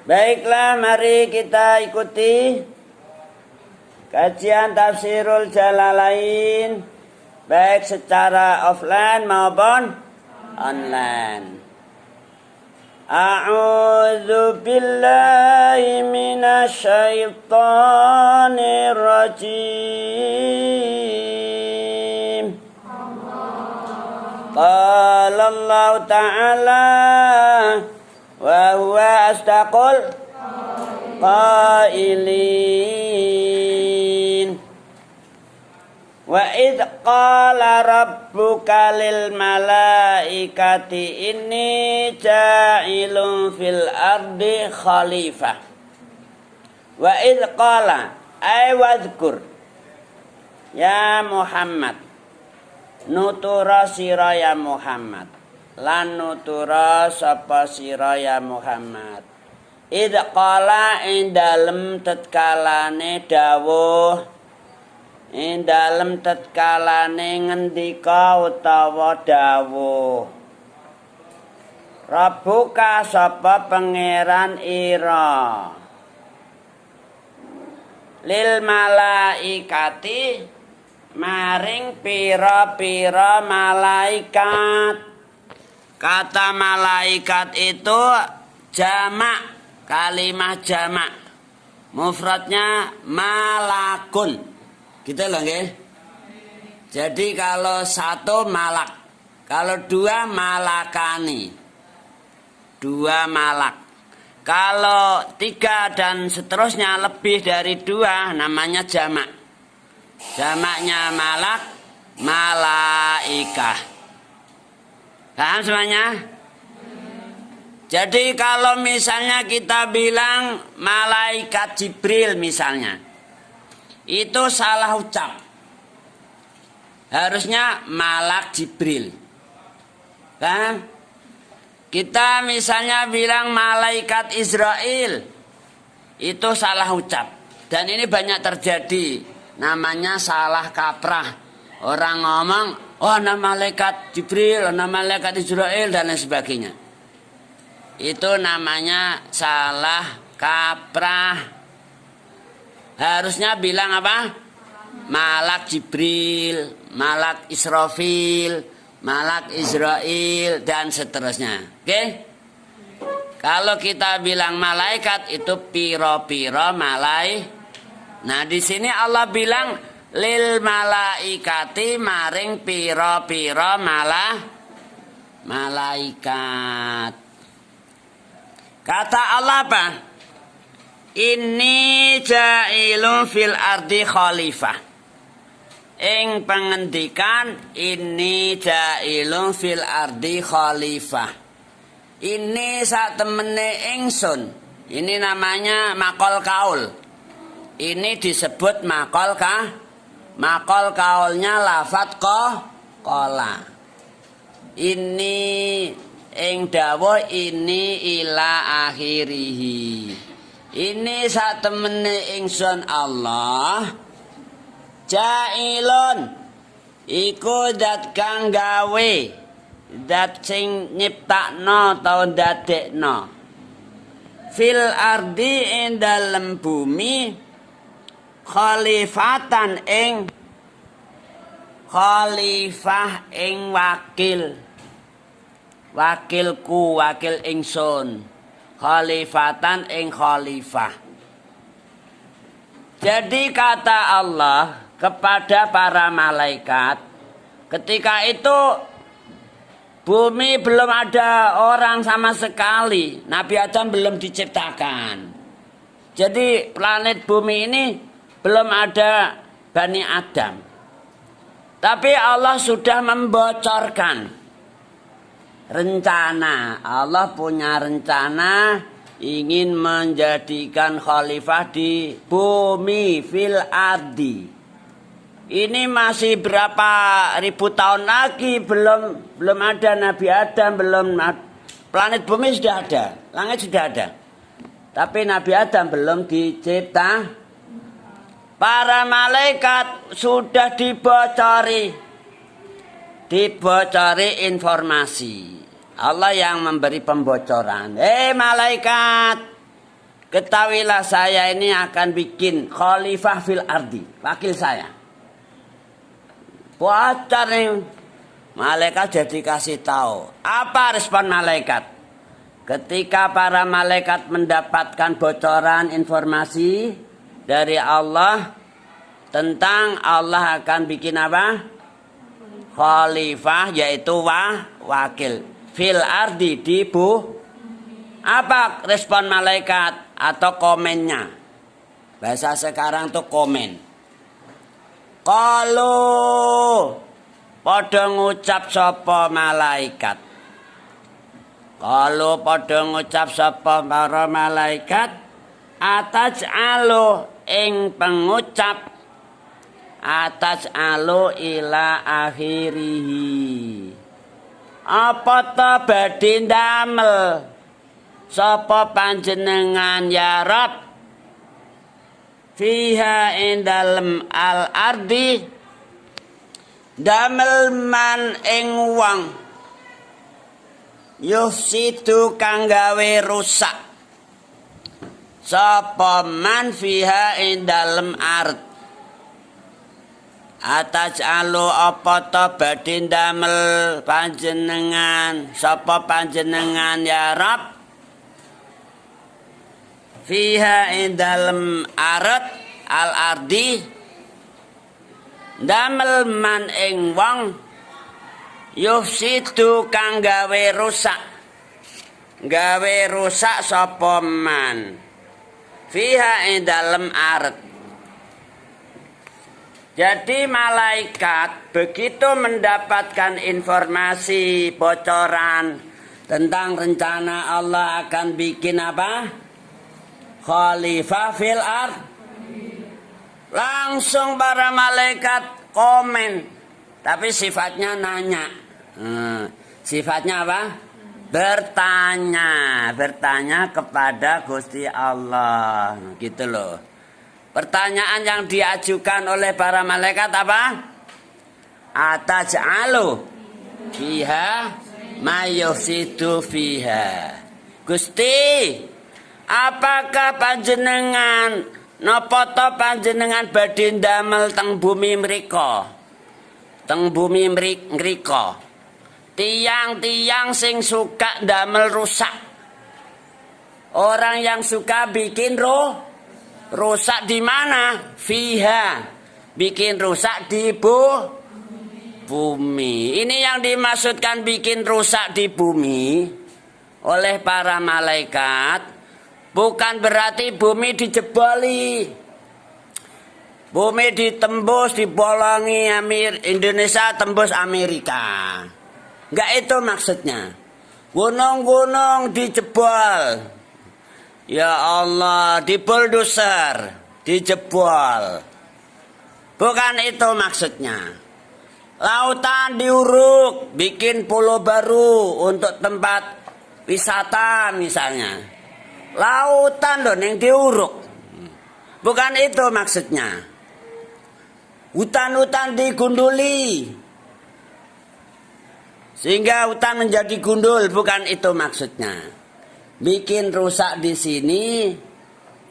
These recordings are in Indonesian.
Baiklah, mari kita ikuti kajian Tafsirul Jalalain baik secara offline maupun online. A'udzu billahi minasy syaithanir rajim. Qala Allah Ta'ala wa huwa astaqul qailin. Wa idh qala rabbuka lil malaikati inni ja'ilun fil ardi khalifah. Wa idh qala ay wadhkur ya Muhammad, nutura sira ya Muhammad, lan nutura sapa sira ya Muhammad. Idh qala ing dalem tetkalane dawuh, ing dalem tetkalane ngendika utawa dawuh, Rabbuka sapa pangeran ira, lil malaikati maring pira-pira malaikat. Kata malaikat itu jamak, kalimah jamak, mufradnya malakun, gitu loh nggih. Jadi kalau satu malak, kalau dua malakani, dua malak. Kalau tiga dan seterusnya lebih dari dua namanya jamak. Jamaknya malak, malaikah. Paham semuanya? Jadi kalau misalnya kita bilang malaikat Jibril misalnya, itu salah ucap. Harusnya malak Jibril. Paham? Kita misalnya bilang malaikat Israel, itu salah ucap. Dan ini banyak terjadi. Namanya salah kaprah. Orang ngomong, oh nama malaikat Jibril, nama malaikat Israel dan lain sebagainya. Itu namanya salah kaprah. Harusnya bilang apa? Malak Jibril, malak Israfil, malak Israel dan seterusnya. Oke? Kalau kita bilang malaikat itu piro-piro malai. Nah, di sini Allah bilang lil malaikati maring piro-piro malaikat. Kata Allah apa? Inni ja'ilun fil ardi khalifah. Ing pengendikan inni ja'ilun fil ardi khalifah. Ini sak temene ingsun. Ini namanya makol kaul. Ini disebut makol makol kaulnya lafat kola. Ini ing dawuh ini ila akhirihi. Ini sak temene ingsun Allah jailun iku dat kang gawe, dat sing nyiptakno tau dadekno fil ardi ing dalem bumi khalifatan ing khalifah ing wakilku, wakil ingsun, khalifatan ing khalifah. Jadi kata Allah kepada para malaikat ketika itu bumi belum ada orang sama sekali, Nabi Adam belum diciptakan. Jadi planet bumi ini belum ada Bani Adam. Tapi Allah sudah membocorkan rencana. Allah punya rencana ingin menjadikan khalifah di bumi fil ardi. Ini masih berapa ribu tahun lagi belum ada Nabi Adam, belum planet bumi sudah ada, langit sudah ada. Tapi Nabi Adam belum dicipta. Para malaikat sudah dibocori informasi. Allah yang memberi pembocoran. Malaikat, ketahuilah saya ini akan bikin khalifah fil ardi, wakil saya. Bocor nih. Malaikat jadi kasih tahu. Apa respon malaikat? Ketika para malaikat mendapatkan bocoran informasi dari Allah tentang Allah akan bikin apa? Khalifah, yaitu wakil fil ardi, di apa respon malaikat atau komennya? Bahasa sekarang tuh komen. Kalau padha ngucap sapa malaikat, kalau padha ngucap sapa para malaikat, ataj'alu ing pengucap, ataj'alu ila akhirihi, apa ta badhe ndamel sapa panjenengan ya Rabb fiha ing dalem al ardi, damel man ing wong yufsidu kang gawe rusak sapa man fiha ing dalem ard, ataj'alu apa ta badhe ndamel panjenengan sapa panjenengan ya Rabb fiha ing dalem ard al ardi, damel man ing wong yufsidu kang gawe rusak sapa man fiha ing dalem ard. Jadi malaikat begitu mendapatkan informasi bocoran tentang rencana Allah akan bikin apa? Khalifah fil ard, langsung para malaikat komen, tapi sifatnya nanya. Sifatnya apa? Bertanya kepada Gusti Allah, gitu loh. Pertanyaan yang diajukan oleh para malaikat apa? Ataj'alu fiha mayufsidu fiha. Gusti, apakah panjenengan napa ta panjenengan badhe ndamel teng bumi mriko? Teng bumi mriko. Tiang-tiang sing suka ndamel rusak. Orang yang suka bikin rusak di mana? Fiha. Bikin rusak di bumi. Ini yang dimaksudkan bikin rusak di bumi oleh para malaikat. Bukan berarti bumi dijeboli, bumi ditembus, dibolongi Indonesia tembus Amerika. Enggak itu maksudnya. Gunung-gunung dijebol. Ya Allah, di bulldozer, dijebol. Bukan itu maksudnya. Lautan diuruk, bikin pulau baru untuk tempat wisata misalnya. Lautan loh yang diuruk. Bukan itu maksudnya. Hutan-hutan digunduli sehingga hutan menjadi gundul, bukan itu maksudnya. Bikin rusak di sini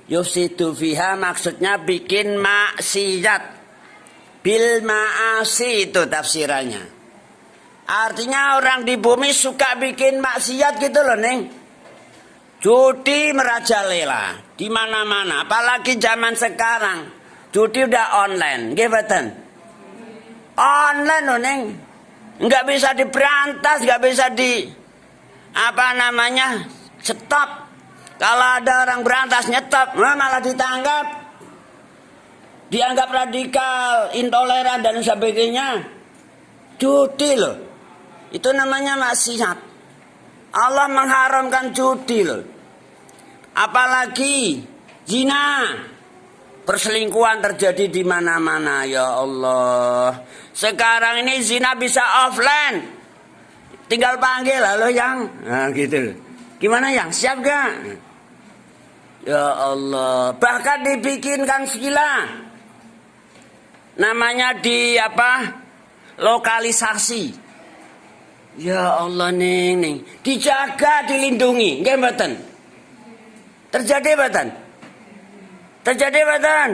yufsidu fiha maksudnya bikin maksiat. Bil ma'asi itu tafsirannya. Artinya orang di bumi suka bikin maksiat gitu loh, Neng. Judi merajalela di mana-mana, apalagi zaman sekarang. Judi udah online, nggih mboten? Online loh, Neng. Enggak bisa diberantas, enggak bisa stop. Kalau ada orang berantas nyetop, malah ditangkap. Dianggap radikal, intoleran dan sebagainya. Judi loh. Itu namanya maksiat. Allah mengharamkan judi loh. Apalagi zina. Perselingkuhan terjadi di mana-mana, ya Allah. Sekarang ini zina bisa offline. Tinggal panggil, halo yang. Nah gitu. Gimana yang? Siap gak? Ya Allah. Bahkan dibikinkan villa. Namanya lokalisasi. Ya Allah ning, dijaga, dilindungi, nggih mboten? Terjadi mboten? Terjadi mboten?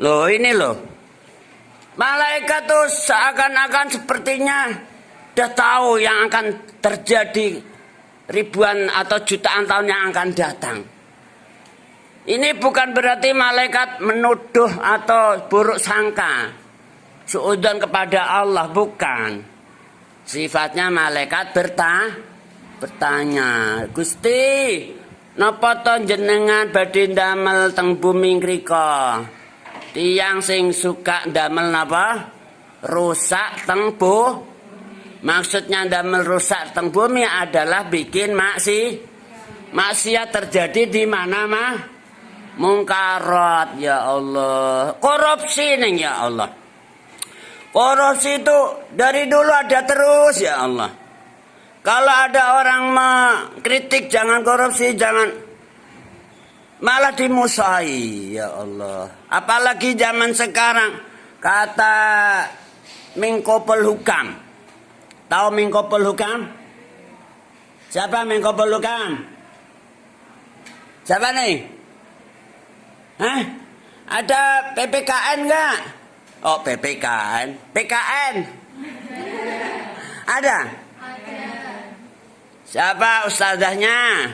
Loh ini loh. Malaikat tuh seakan-akan sepertinya udah tahu yang akan terjadi ribuan atau jutaan tahun yang akan datang. Ini bukan berarti malaikat menuduh atau buruk sangka, suudzon kepada Allah, bukan. Sifatnya malaikat bertanya, Gusti, napa to jenengan badhe ndamel teng bumi ngrika? Tiyang sing suka ndamel napa? Rusak teng Maksudnya ndamel rusak teng bumi adalah bikin maksiat terjadi di mana mah? Mungkarat, ya Allah. Korupsi ning, ya Allah. Korupsi itu dari dulu ada terus, ya Allah. Kalau ada orang mengkritik jangan korupsi, jangan, malah dimusahi, ya Allah. Apalagi zaman sekarang, kata Menko Polhukam. Tahu Menko Polhukam? Siapa Menko Polhukam? Siapa nih? Hah? Ada PPKN enggak? Oh, PPKN. PKN. Ada? Siapa ustazahnya?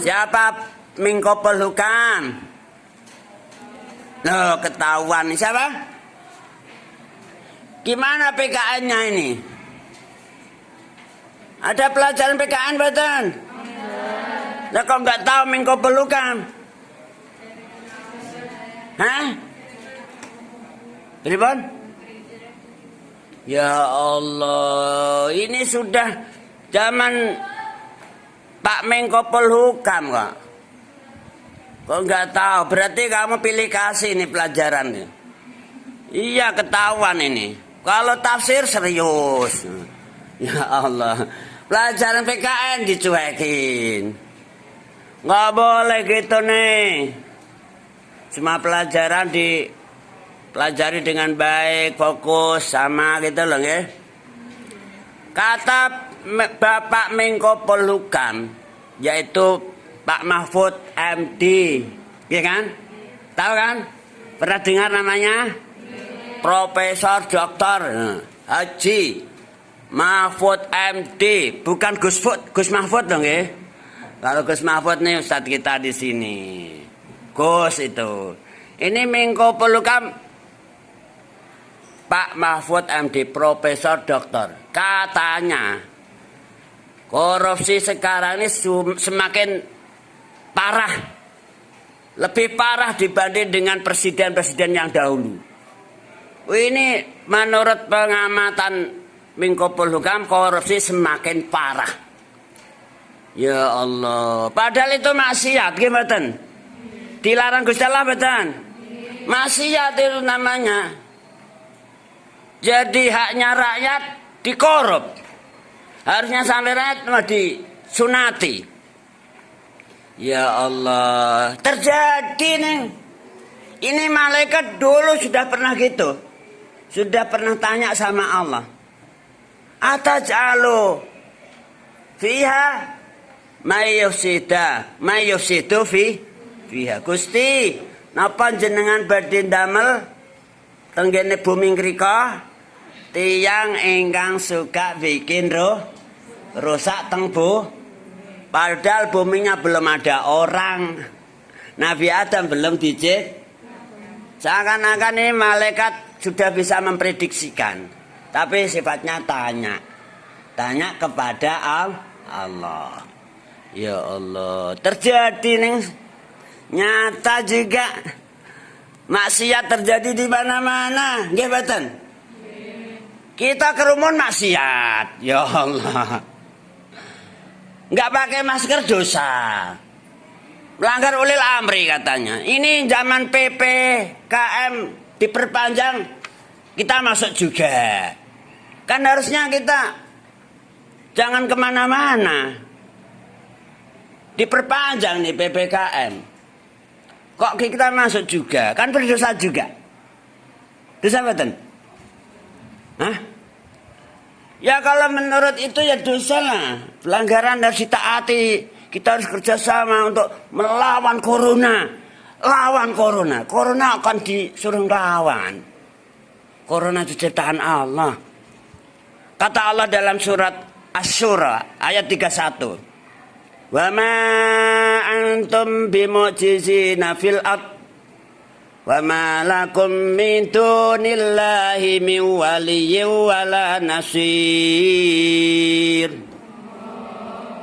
Siapa Menko Polhukam? Loh, ketahuan. Siapa? Gimana PKN-nya ini? Ada pelajaran PKN betul? Nah, kok nggak tahu Menko Polhukam? Hah? Pripun? Ya Allah, ini sudah zaman Pak Menko Polhukam kok. Kok nggak tahu? Berarti kamu pilih kasih ini pelajaran. Iya, ketahuan ini. Kalau tafsir serius. Ya Allah, pelajaran PKN dicuekin. Nggak boleh gitu nih. Semua pelajaran dipelajari dengan baik, fokus, sama gitu loh ya. Kata Bapak Menko Polhukam, yaitu Pak Mahfud MD, ya kan? Tahu kan? Pernah dengar namanya? Profesor Doktor Haji Mahfud MD, bukan Gus Mahfud dong ya. Kalau Gus Mahfud nih Ustadz kita di sini. Gus itu. Ini Menko Polhukam Pak Mahfud MD, Profesor Doktor. Katanya korupsi sekarang ini semakin parah. Lebih parah dibanding dengan presiden-presiden yang dahulu. Ini menurut pengamatan Menko Polhukam, korupsi semakin parah. Ya Allah. Padahal itu maksiat, gimana? Dilarang Gusti Allah, betul? Maksiat itu namanya. Jadi haknya rakyat dikorup. Harusnya sampai rakyat mah disunati. Ya Allah. Terjadi nih. Ini malaikat dulu sudah pernah gitu. Sudah pernah tanya sama Allah. Ataj'alu fiha mayyufsidu fiha. Gusti, napa jenengan badhe ndamel tenggene bumi ngrika tiyang ingkang suka bikin rusak teng padahal buminya belum ada orang. Nabi Adam belum dicipta. Seakan-akan ini malaikat sudah bisa memprediksikan, tapi sifatnya tanya kepada Allah. Ya Allah, terjadi nih. Nyata juga maksiat terjadi di mana-mana, nggih mboten? Kita kerumun maksiat, ya Allah. Enggak pakai masker dosa. Melanggar ulil amri katanya. Ini zaman PPKM diperpanjang, kita masuk juga. Kan harusnya kita jangan kemana-mana. Diperpanjang nih PPKM. Kok kita masuk juga? Kan berdosa juga. Dosa betul? Hah? Ya kalau menurut itu ya dosa lah. Pelanggaran harus ditaati. Kita harus kerjasama untuk melawan corona. Lawan corona. Corona akan disuruh lawan. Corona itu ciptaan Allah. Kata Allah dalam surat Asy-Syura ayat 31. Wa ma antum bimu'jizina fil ard. Wa ma lakum min dunillahi min waliyyin wala nasir.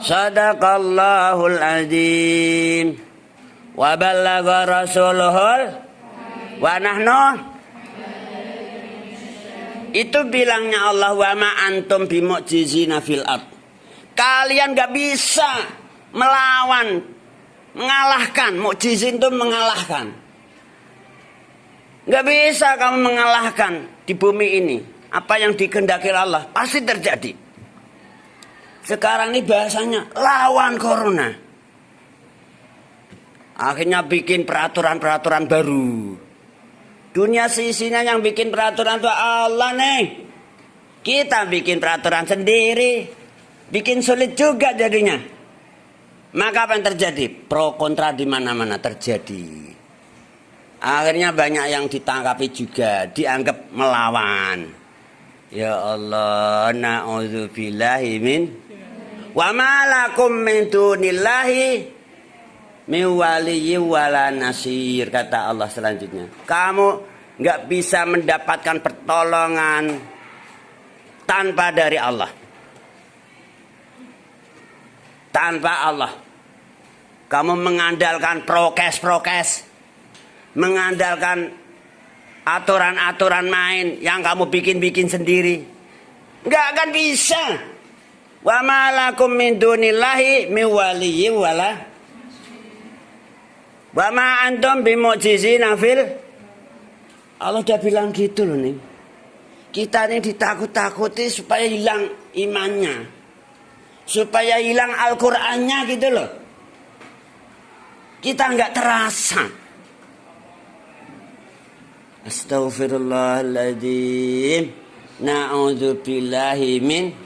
Sadaqallahul azim. Wa ballagha rasuluhul wa nahnu. Itu bilangnya Allah, wa ma antum bimu'jizina fil ard. Kalian gak bisa melawan, mengalahkan. Mu'jizin itu mengalahkan. Gak bisa kamu mengalahkan di bumi ini. Apa yang dikehendaki Allah pasti terjadi. Sekarang ini bahasanya lawan corona. Akhirnya bikin peraturan-peraturan baru. Dunia seisinya yang bikin peraturan itu Allah nih. Kita bikin peraturan sendiri. Bikin sulit juga jadinya. Maka apa yang terjadi? Pro kontra di mana-mana terjadi. Akhirnya banyak yang ditangkapi juga, dianggap melawan. Ya Allah, na'udzubillahi min wa ma lakum min dunillahi min waliyyin wala nasir, kata Allah selanjutnya. Kamu nggak bisa mendapatkan pertolongan tanpa dari Allah. Tanpa Allah. Kamu mengandalkan prokes, mengandalkan aturan-aturan main yang kamu bikin-bikin sendiri, nggak akan bisa. Wa ma lakum min dunillahi min waliyyin wala wa ma antum bimu'jizina fil. Allah udah bilang gitu loh nih. Kita ini ditakut-takuti supaya hilang imannya, supaya hilang Al-Qur'annya gitu loh. Kita nggak terasa. Astaghfirullahaladzim. Na'udzubillahi min.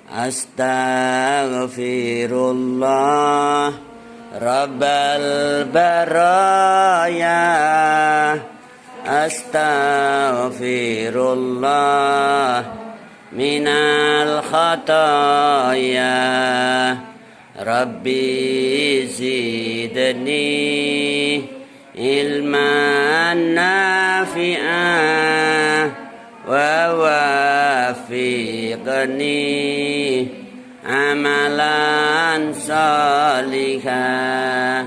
Astaghfirullah Rabbal baraya. Astaghfirullah minal khataya. Rabbi zidni ilman nafi'ah wa wafiqni amalan salihah.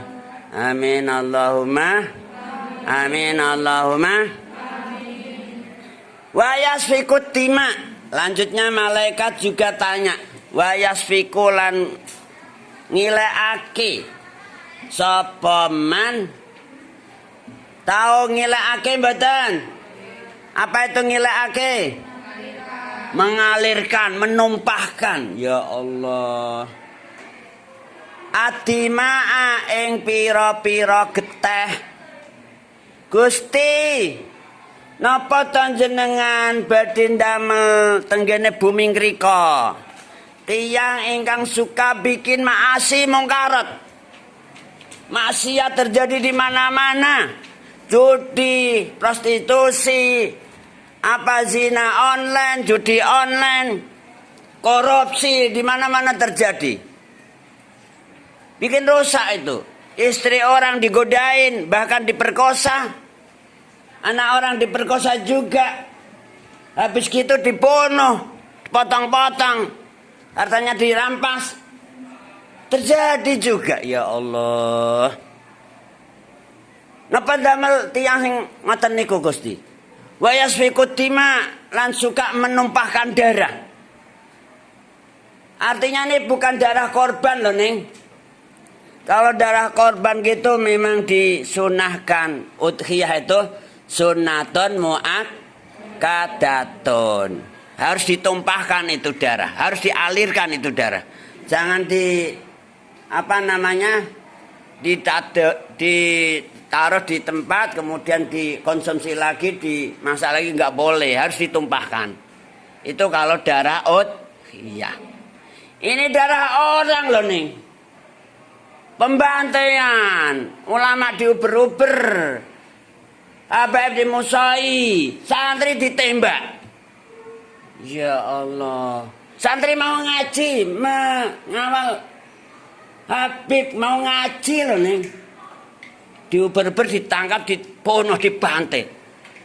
Amin Allahumma. Amin Allahumma. Wa yasfikut tima. Lanjutnya malaikat juga tanya. Wa yasfikulan ngilekake sapa man. Tahu ngilekake mboten? Apa itu ngilekake? Mengalirkan, menumpahkan. Ya Allah. Adimaa ing pira-pira geteh. Gusti, napa panjenengan badhe ndamel tenggene bumi ngrika? Tiyang ingkang suka bikin maasi mungkarat. Maksiat terjadi di mana-mana. Judi, prostitusi, apa zina online, judi online, korupsi di mana-mana terjadi. Bikin rusak itu. Istri orang digodain, bahkan diperkosa. Anak orang diperkosa juga. Habis gitu dibunuh, dipotong-potong, hartanya dirampas. Terjadi juga, ya Allah. Napa damel tiyang sing ngoten niku Gusti? Wa yasfiku dima, lan suka menumpahkan darah. Artinya ini bukan darah korban loh ning. Kalau darah korban gitu memang disunahkan. Udhiyah itu sunnatun mu'akkadatun. Harus ditumpahkan itu darah, harus dialirkan itu darah. Jangan ditaruh di tempat kemudian dikonsumsi lagi, dimasak lagi, nggak boleh, harus ditumpahkan. Itu kalau darah iya. Ini darah orang loh nih. Pembantaian, ulama diuber-uber, Habib dimusai, santri ditembak. Ya Allah. Santri mau ngaji, ngawal Habib mau ngaji loh nih. Diuber-uber, ditangkap, dibunuh, dibantai.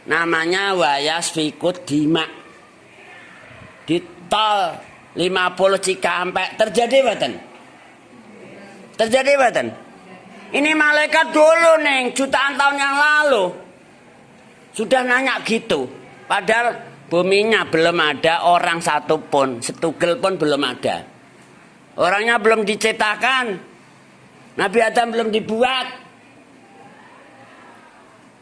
Namanya wayas fikut dima. Di tol 50 Cikampek terjadi badan. Terjadi badan. Ini malaikat dulu neng, jutaan tahun yang lalu sudah nanya gitu. Padahal buminya belum ada orang satupun, setugel pun belum ada. Orangnya belum diciptakan, Nabi Adam belum dibuat.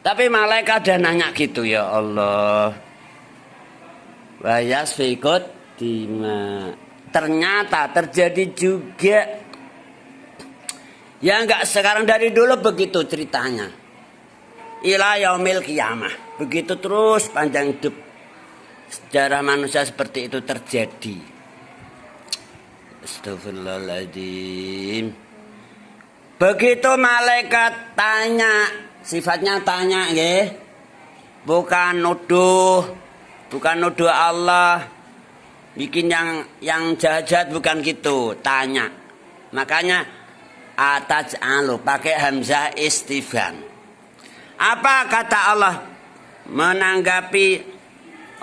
Tapi malaikat udah nanya gitu, ya Allah. Wayas fikut dima. Ternyata terjadi juga. Ya enggak sekarang, dari dulu begitu ceritanya. Ila yaumil qiyamah. Begitu terus panjang hidup. Sejarah manusia seperti itu terjadi. Astagfirullahaladzim. Begitu malaikat tanya, sifatnya tanya nggih. Bukan nuduh. Bukan nuduh Allah, bikin yang jahat-jahat, bukan gitu, tanya. Makanya ataj'alu pakai hamzah istifham. Apa kata Allah menanggapi?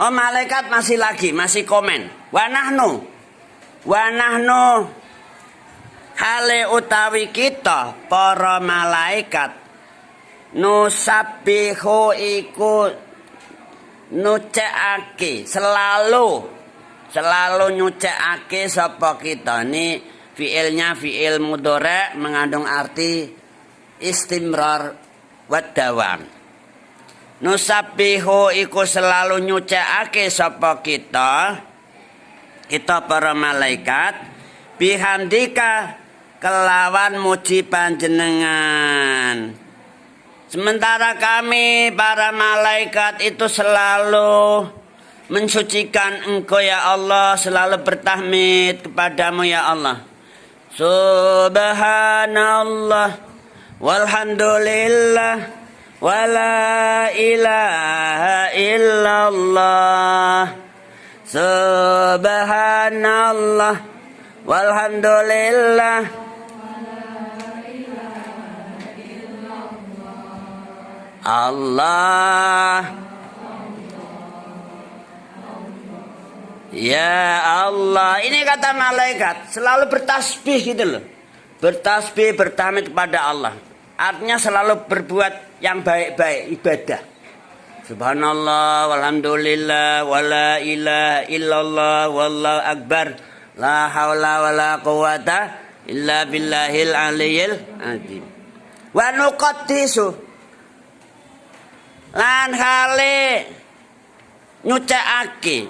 Oh, malaikat masih komen. Wa nahnu hale utawi kita para malaikat nusabbihu iku nucekake selalu nyucekake sapa kita. Ini fiilnya fiil mudhari mengandung arti istimrar wa dawam. Nusabbihu iku selalu nyucekake sapa kita para malaikat bihamdika kelawan muji panjenengan. Sementara kami para malaikat itu selalu mensucikan Engkau ya Allah, selalu bertahmid kepadamu ya Allah. Subhanallah walhamdulillah wala ilaha illallah. Subhanallah walhamdulillah Allah. Ya Allah. Ini kata malaikat selalu bertasbih gitu loh. Bertasbih, bertahmid kepada Allah. Artinya selalu berbuat yang baik-baik, ibadah. Subhanallah walhamdulillah wala ilaha illallah wallahu akbar. La haula wala quwata illa billahil aliyil azim. Wa nuqaddisu lan hale nyucakake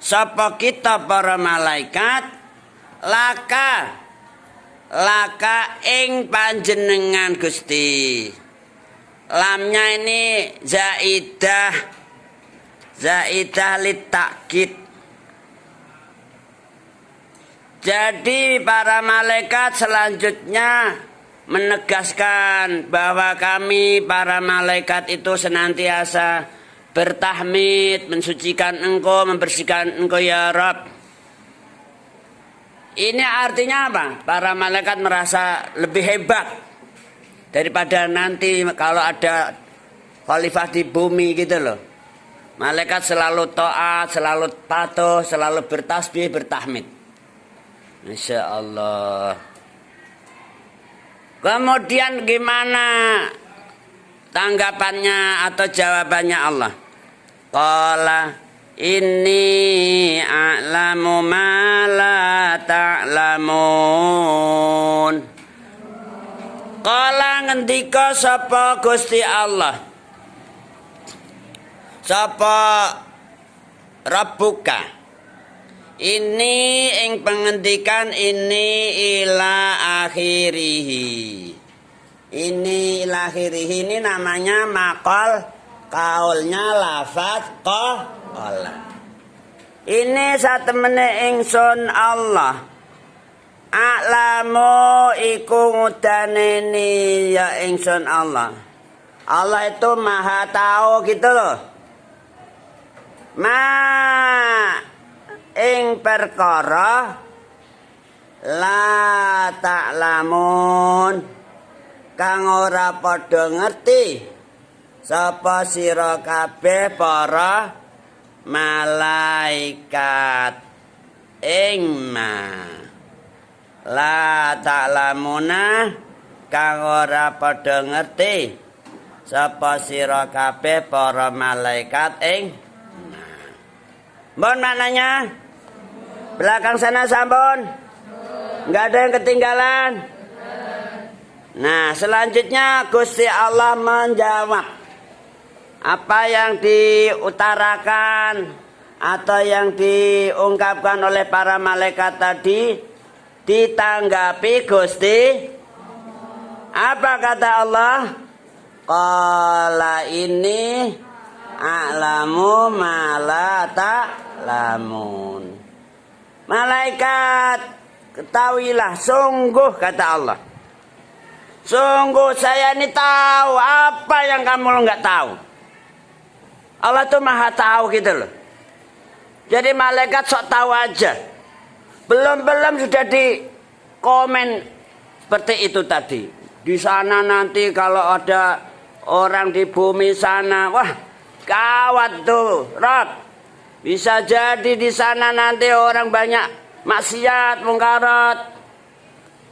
sapa kita para malaikat laka ing panjenengan Gusti. Lamnya ini zaidah litakid. Jadi para malaikat selanjutnya menegaskan bahwa kami para malaikat itu senantiasa bertahmid, mensucikan Engkau, membersihkan Engkau ya Rabb. Ini artinya apa? Para malaikat merasa lebih hebat daripada nanti kalau ada khalifah di bumi gitu loh. Malaikat selalu taat, selalu patuh, selalu bertasbih, bertahmid. Masya Allah. Kemudian gimana tanggapannya atau jawabannya Allah? Qala inni a'lamu ma la ta'lamun. Qala ngendika sapa Gusti Allah. Sapa Rabbuka. Ini ing pengendikan ini ila akhirihi. Ini ila akhirihi ini namanya maqal kaulnya lafaz qala. Ini satemene ingsun Allah. A'lamu iku ngudaneni ya ingsun Allah. Allah itu maha tahu gitu loh. Ma ing perkara la ta'lamun kang ora padha ngerti sapa sira kabeh para malaikat ing ma la ta'lamuna kang ora padha ngerti sapa sira kabeh para malaikat ing Mbon maknanya belakang sana sampun nggak ada yang ketinggalan. Nah selanjutnya Gusti Allah menjawab apa yang diutarakan atau yang diungkapkan oleh para malaikat tadi, ditanggapi Gusti. Apa kata Allah? Qala ini a'lamu ma la ta'lamun. Malaikat, ketahuilah, sungguh kata Allah, sungguh saya ini tahu apa yang kamu nggak tahu. Allah tuh maha tahu gitu loh. Jadi malaikat sok tahu aja. Belum sudah di komen seperti itu tadi. Di sana nanti kalau ada orang di bumi sana, wah gawat tuh, Rob. Bisa jadi di sana nanti orang banyak maksiat, mungkarat,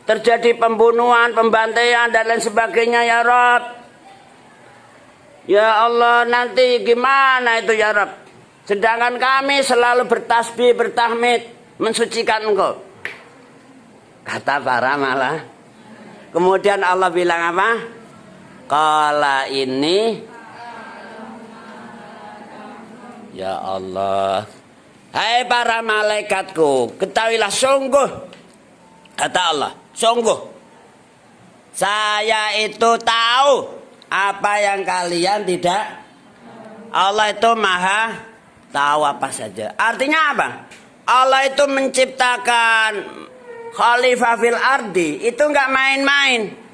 terjadi pembunuhan, pembantaian dan lain sebagainya ya Rob. Ya Allah, nanti gimana itu ya Rob? Sedangkan kami selalu bertasbih, bertahmid, mensucikan Engkau. Kata para malah. Kemudian Allah bilang apa? Qala ini, ya Allah, hai para malaikatku, ketahuilah sungguh, kata Allah, sungguh saya itu tahu apa yang kalian tidak. Allah itu maha tahu apa saja. Artinya apa? Allah itu menciptakan khalifah fil ardi itu enggak main-main.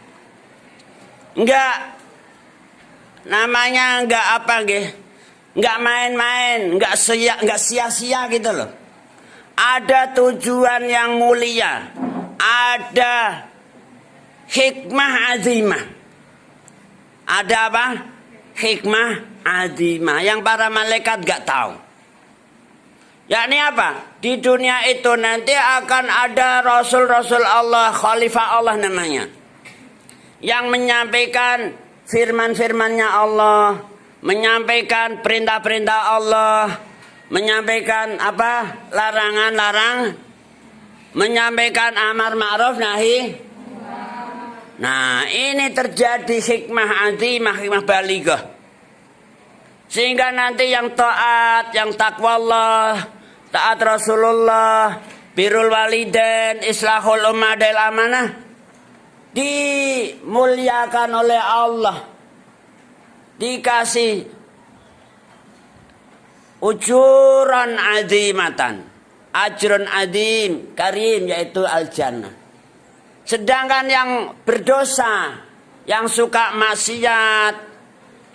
Enggak, namanya enggak apa nggih? Enggak main-main, enggak sia-sia gitu loh. Ada tujuan yang mulia, ada hikmah azimah. Ada apa? Hikmah azimah yang para malaikat enggak tahu. Yakni apa? Di dunia itu nanti akan ada Rasul-Rasul Allah, Khalifah Allah namanya, yang menyampaikan firman-firmannya Allah, menyampaikan perintah-perintah Allah, menyampaikan apa? Larangan-larang, menyampaikan amar ma'ruf nahi. Nah ini terjadi hikmah azimah, hikmah balighah. Sehingga nanti yang taat, yang takwa Allah, taat Rasulullah, birrul walidain, islahul ummah dal amanah, dimuliakan oleh Allah, dikasih ujuran azimatan, ajrun azim karim, yaitu al-jannah. Sedangkan yang berdosa, yang suka maksiat,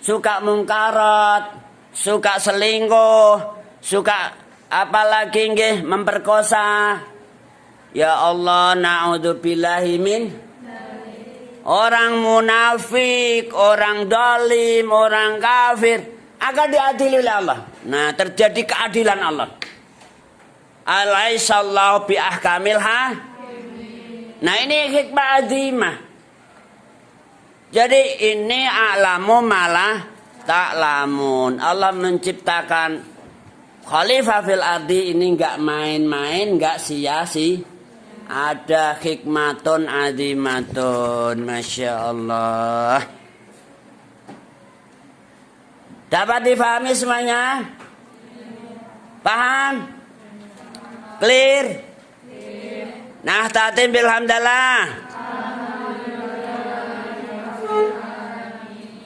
suka mungkarat, suka selingkuh, suka apalagi nggih memperkosa, ya Allah, na'udzubillahi min, orang munafik, orang dolim, orang kafir akan diadili oleh Allah. Nah terjadi keadilan Allah. Alaihissallahu biahkamil ha. Nah ini hikmah azimah. Jadi ini a'lamu malah ta'lamun. Allah menciptakan khalifah fil ardi ini enggak main-main, enggak sia-sia. Ada hikmatun azimatun, Masya Allah. Dapat difahami semuanya? Paham? Clear? Nah tatim bilhamdallah.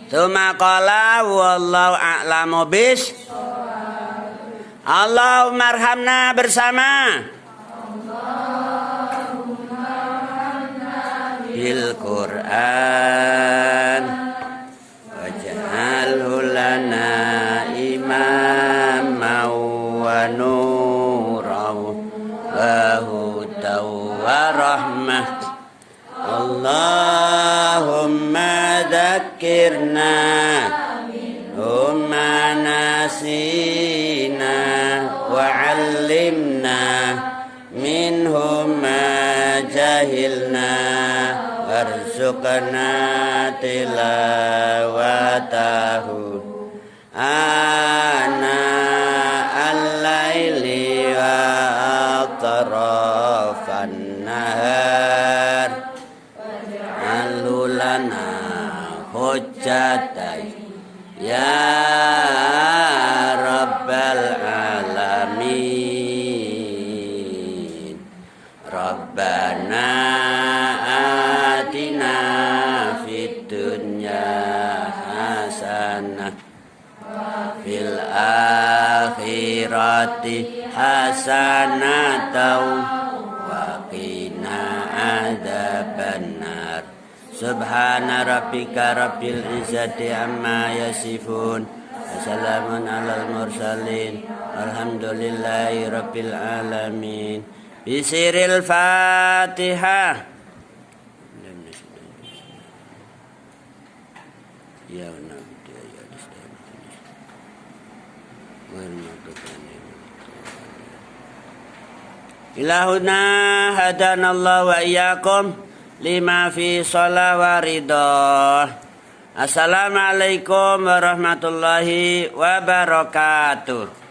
Tsumma qala wallahu a'lamu bis. Allahumma arhamna bersama. Bil Quran waj'alhu lana imaman wa nuran wa hudan wa rahmah. Allahumma dzakkirna umma nasina wa 'allimna minhum ma jahilna warzuqna tilawatahu ana al-laili wa atrafan nahar alulana hujjatai ya rabbal alamin. Rabbana atina fid dunya hasanah fil akhirati hasanatan wa qina adzabannar. Subhana rabbika rabbil izzati amma yasifun. Wassalamun alal mursalin. Alhamdulillahi rabbil alamin. Bisiril Fatihah. Ya Ilahuna hadanallahu wa iyyakum lima fi shalah wa ridha. Assalamualaikum warahmatullahi wabarakatuh.